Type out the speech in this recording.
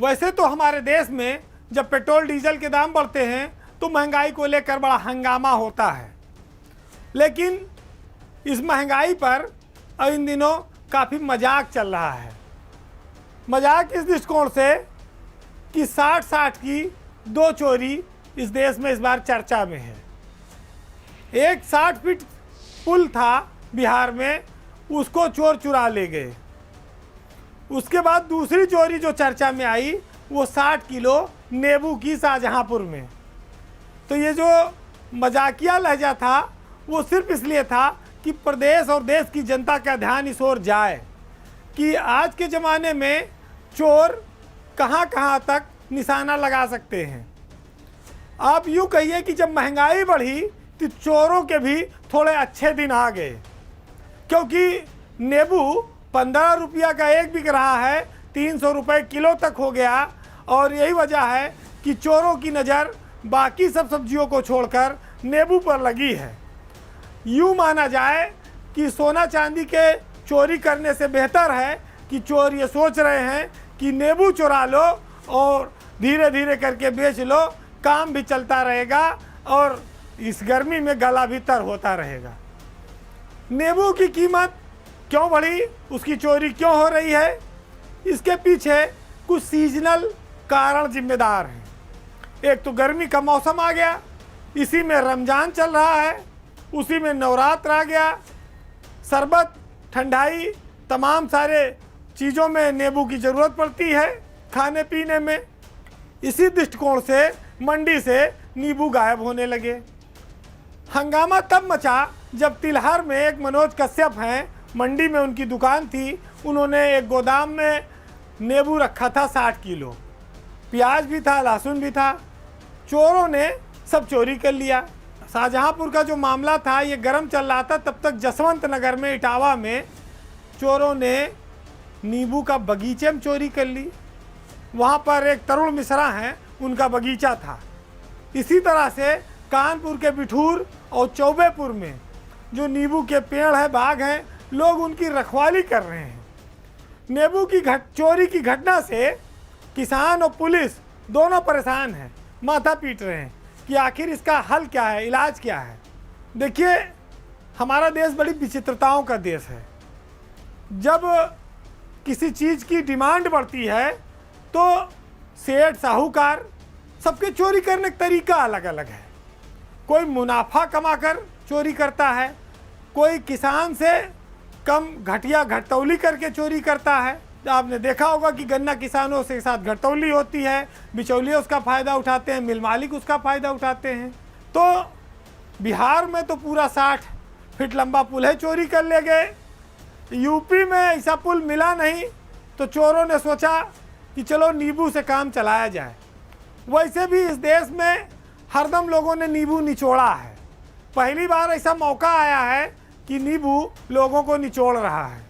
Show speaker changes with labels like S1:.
S1: वैसे तो हमारे देश में जब पेट्रोल डीजल के दाम बढ़ते हैं तो महंगाई को लेकर बड़ा हंगामा होता है, लेकिन इस महंगाई पर अब इन दिनों काफ़ी मजाक चल रहा है। मजाक इस दृष्टिकोण से कि 60-60 की 2 चोरी इस देश में इस बार चर्चा में है। एक 60 फीट पुल था बिहार में, उसको चोर चुरा ले गए। उसके बाद दूसरी चोरी जो चर्चा में आई वो 60 किलो नींबू की शाहजहांपुर में। तो ये जो मजाकिया लहजा था वो सिर्फ इसलिए था कि प्रदेश और देश की जनता का ध्यान इस ओर जाए कि आज के ज़माने में चोर कहाँ कहाँ तक निशाना लगा सकते हैं। आप यूँ कहिए कि जब महंगाई बढ़ी तो चोरों के भी थोड़े अच्छे दिन आ गए, क्योंकि नींबू 15 रुपया का एक बिक रहा है, 300 रुपये किलो तक हो गया। और यही वजह है कि चोरों की नज़र बाकी सब सब्जियों को छोड़कर नींबू पर लगी है। यूँ माना जाए कि सोना चांदी के चोरी करने से बेहतर है कि चोर ये सोच रहे हैं कि नींबू चुरा लो और धीरे धीरे करके बेच लो, काम भी चलता रहेगा और इस गर्मी में गला भी तर होता रहेगा। नींबू की कीमत क्यों बढ़ी, उसकी चोरी क्यों हो रही है, इसके पीछे कुछ सीजनल कारण जिम्मेदार हैं। एक तो गर्मी का मौसम आ गया, इसी में रमज़ान चल रहा है, उसी में नवरात्र आ गया, शरबत ठंडाई तमाम सारे चीज़ों में नींबू की ज़रूरत पड़ती है खाने पीने में। इसी दृष्टिकोण से मंडी से नींबू गायब होने लगे। हंगामा तब मचा जब तिलहर में एक मनोज कश्यप हैं, मंडी में उनकी दुकान थी, उन्होंने एक गोदाम में नींबू रखा था 60 किलो, प्याज भी था, लहसुन भी था। चोरों ने सब चोरी कर लिया। शाहजहांपुर का जो मामला था ये गर्म चल रहा था, तब तक जसवंत नगर में इटावा में चोरों ने नींबू का बगीचे में चोरी कर ली। वहाँ पर एक तरुण मिश्रा हैं, उनका बगीचा था। इसी तरह से कानपुर के बिठूर और चौबेपुर में जो नींबू के पेड़ हैं, बाग हैं, लोग उनकी रखवाली कर रहे हैं। नींबू की चोरी की घटना से किसान और पुलिस दोनों परेशान हैं, माथा पीट रहे हैं कि आखिर इसका हल क्या है, इलाज क्या है। देखिए, हमारा देश बड़ी विचित्रताओं का देश है। जब किसी चीज़ की डिमांड बढ़ती है तो सेठ साहूकार सबके चोरी करने का तरीका अलग अलग है। कोई मुनाफा कमाकर चोरी करता है, कोई किसान से कम घटिया घटतौली करके चोरी करता है। आपने देखा होगा कि गन्ना किसानों के साथ घटतौली होती है, बिचौलिए उसका फ़ायदा उठाते हैं, मिल मालिक उसका फ़ायदा उठाते हैं। तो बिहार में तो पूरा 60 फीट लंबा पुल है, चोरी कर ले गए। यूपी में ऐसा पुल मिला नहीं तो चोरों ने सोचा कि चलो नींबू से काम चलाया जाए। वैसे भी इस देश में हरदम लोगों ने नींबू निचोड़ा है, पहली बार ऐसा मौका आया है कि नींबू लोगों को निचोड़ रहा है।